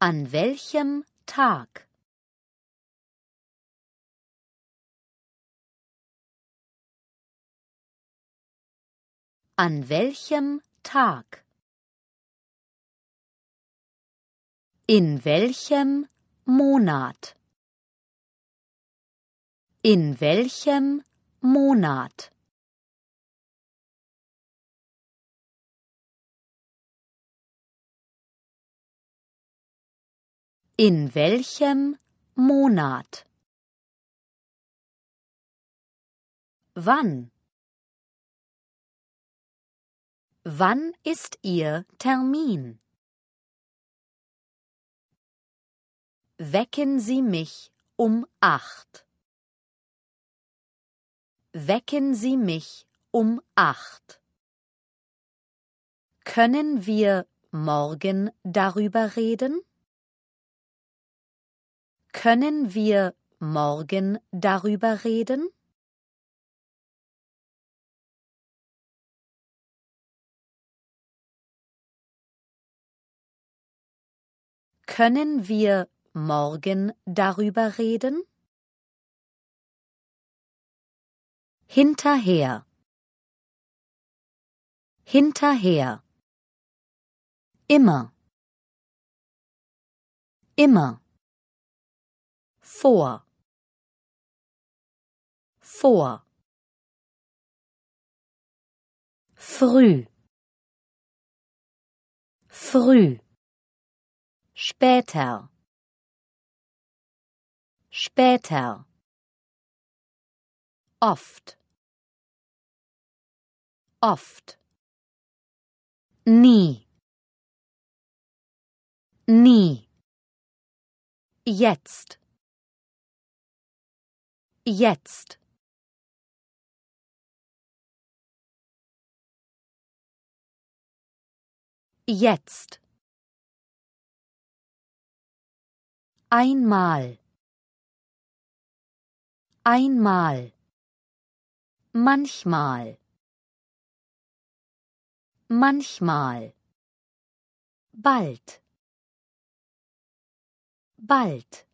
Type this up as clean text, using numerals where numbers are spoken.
An welchem Tag? An welchem Tag? In welchem Monat? In welchem Monat? In welchem Monat? Wann? Wann ist Ihr Termin? Wecken Sie mich um 8. Wecken Sie mich um 8. Können wir morgen darüber reden? Können wir morgen darüber reden? Können wir morgen darüber reden? Hinterher. Hinterher. Immer. Immer. Vor. Vor. Früh. Früh. Später. Später. Oft. Oft. Nie. Nie. Jetzt. Jetzt. Jetzt. Einmal. Einmal. Manchmal. Manchmal. Bald. Bald.